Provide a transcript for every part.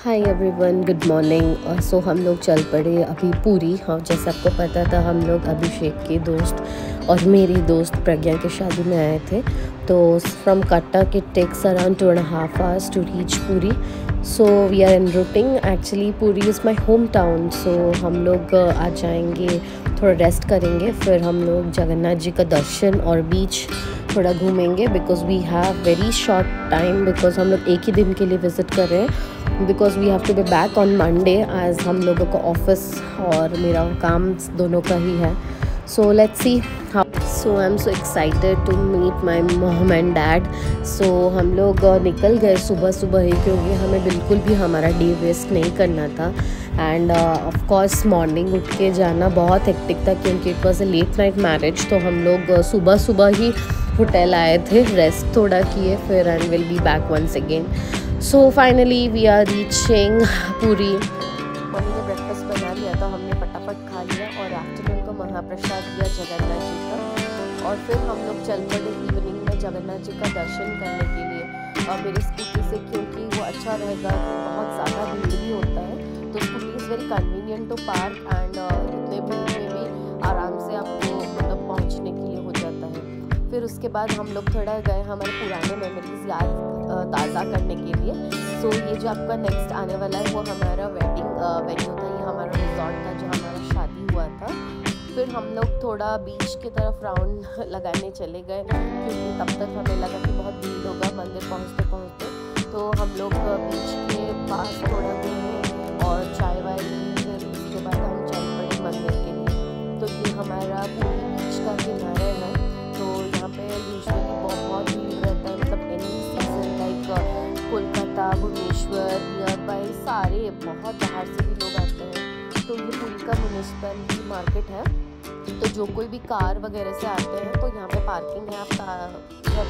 हाय everyone, good morning. So हम लोग चल पड़े अभी पूरी। हाँ, जैसे आपको पता था हम लोग अभिषेक के दोस्त और मेरी दोस्त प्रज्ञा की शादी में आए थे। तो from Cuttack it takes around 2.5 hours to reach Puri. So we are in routing. Actually Puri is my home town. So हम लोग आ जाएंगे, थोड़ा रेस्ट करेंगे, फिर हम लोग जगन्नाथ जी का दर्शन और बीच थोड़ा घूमेंगे because we have very short time, because हम लोग एक ही दिन के लिए विज़िट कर रहे हैं, because we have to be back on Monday as हम लोगों को ऑफिस और मेरा काम दोनों का ही है। So let's see how. So I am so excited to meet my mom and dad. So हम लोग निकल गए सुबह सुबह ही, क्योंकि हमें बिल्कुल भी हमारा डे वेस्ट नहीं करना था। एंड ऑफ कोर्स मॉर्निंग उठ के जाना बहुत हेक्टिक था, क्योंकि it was a late night marriage. तो हम लोग सुबह सुबह ही होटल आए थे, रेस्ट थोड़ा किए, फिर and will be back once again. So finally we are reaching Puri. Mummy ने ब्रेकफास्ट बना लिया था, हमने फटाफट खा लिया और आफ्टरनून को महाप्रसाद दिया जगन्नाथ जी का। और फिर हम लोग चल पड़े इवनिंग में जगन्नाथ जी का दर्शन करने के लिए। और मेरी स्कूटी से, क्योंकि वो अच्छा रहेगा, बहुत ज़्यादा भीड़ भी होता है, तो Scooty is very convenient to park and इतने भीड़ में भी आराम से आपको मतलब पहुँचने के लिए हो जाता है। फिर उसके बाद हम लोग थोड़ा गए हमारे पुराने मेमोरीज याद ताज़ा करने के लिए। सो ये जो आपका नेक्स्ट आने वाला है वो हमारा वेडिंग वेन्यू था, ये हमारा रिजॉर्ट था जहाँ हमारा शादी हुआ था। फिर हम लोग थोड़ा बीच की तरफ राउंड लगाने चले गए, क्योंकि तब तक हमें लगा कि बहुत भीड़ होगा मंदिर पहुँचते पहुँचते। तो हम लोग बीच के पास थोड़ा घूमे और चाय वाय ली। फिर उसके बाद हम चल पड़े मंदिर के लिए। तो ये हमारा पूरी बीच का किनारा है, तो यहाँ पे यूजुअली बहुत भीड़ रहता है, मतलब any season like Kolkata, Bhubaneswar, near by सारे बहुत बाहर से भी लोग आते हैं। तो ये पूरी का म्यूनिसिपैलिटी मार्केट है, तो जो कोई भी कार वगैरह से आते हैं तो यहाँ पे पार्किंग है, आप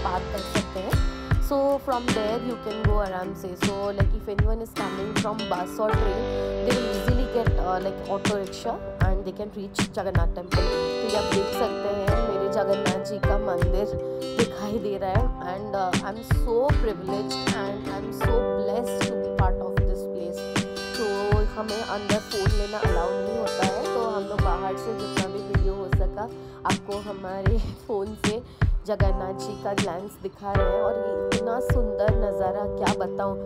पार्क कर सकते हैं। So from there you can go आराम से। So like if anyone is coming from bus और train, they will easily get like auto rickshaw and they can reach Jagannath temple. तो ये आप देख सकते हैं मेरे जगन्नाथ जी का मंदिर दिखाई दे रहा है। And I am so privileged and I am so blessed to be part of this place. तो हमें अंदर फ़ोन लेना अलाउड नहीं होता है, तो हम लोग बाहर से जितना भी वीडियो हो सका आपको हमारे फ़ोन से जगन्नाथ जी का ग्लैंस दिखा रहे हैं। और ये इतना सुंदर नज़ारा क्या बताऊँ।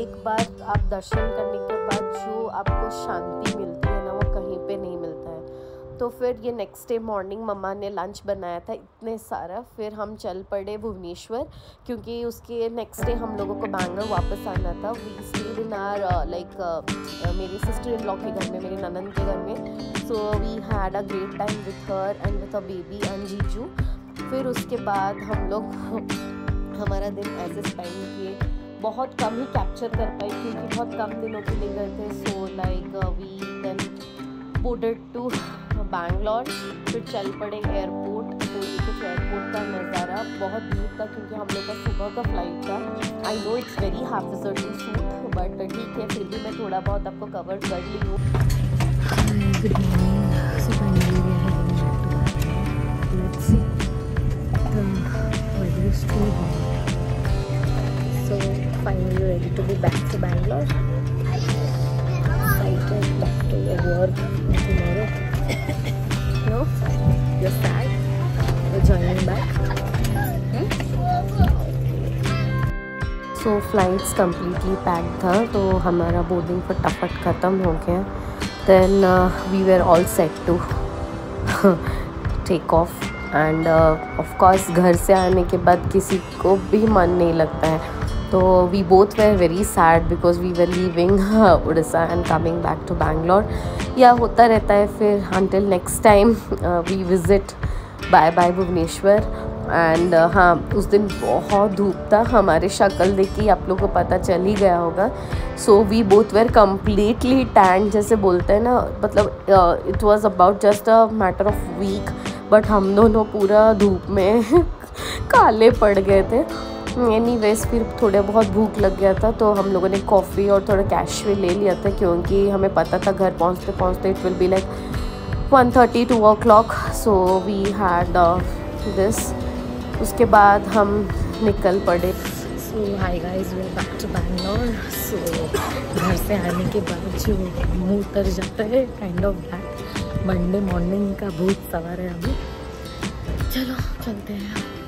एक बार आप दर्शन करने के बाद जो आपको शांति मिलती है ना, वो कहीं पे नहीं मिलता है। तो फिर ये नेक्स्ट डे मॉर्निंग मम्मा ने लंच बनाया था इतने सारा। फिर हम चल पड़े भुवनेश्वर, क्योंकि उसके नेक्स्ट डे हम लोगों को बैंगलोर वापस आना था। We stayed in our like मेरी सिस्टर इन लॉ के घर में, मेरी ननंद के घर में। So we had a great time with her and with a baby and जीजू। फिर उसके बाद हम लोग हमारा दिन ऐसे स्पेंड किए, बहुत कम ही कैप्चर कर पाए, क्योंकि बहुत कम दिनों के लिए गए थे। So like we then boarded to Bangalore, फिर चल पड़े एयरपोर्ट। तो ये कुछ एयरपोर्ट का नज़ारा, बहुत दूर था क्योंकि हम लोग का सुबह का फ्लाइट था। आई नो इट्स वेरी हैफिजर टू शूट, बट ठीक है, फिर भी मैं थोड़ा बहुत आपको कवर कर ली हूँ। Good morning. So finally we are heading back to Bangalore. Let's see the weather is too hot. So finally ready to be back to Bangalore. Excited back to your work tomorrow. No? You're sad? You're joining back? So flights completely packed था, तो हमारा boarding फटाफट ख़त्म हो गया। Then we were all set to take off. End of course घर से आने के बाद किसी को भी मन नहीं लगता है, तो we both were very sad because we were leaving Orissa and coming back to Bangalore. या होता रहता है। फिर until next time we visit. Bye bye Bhubaneswar. And हाँ, उस दिन बहुत धूप था, हमारे शक्ल देख के आप लोगों को पता चल ही गया होगा। So we both were completely tan, जैसे बोलते हैं ना, मतलब it was about just a matter of week, but हम दोनों पूरा धूप में काले पड़ गए थे। एनीवेज फिर थोड़ा बहुत भूख लग गया था, तो हम लोगों ने कॉफ़ी और थोड़ा कैशवे ले लिया था, क्योंकि हमें पता था घर पहुंचते पहुंचते it will be like 1:30 to 2 o'clock। So we had this. उसके बाद हम निकल पड़े। So hi guys, we are back to Bangalore. So घर से आने के बाद जो मुँह उतर जाता है, kind of that. Monday morning का भूत सवार है अभी। चलो चलते हैं।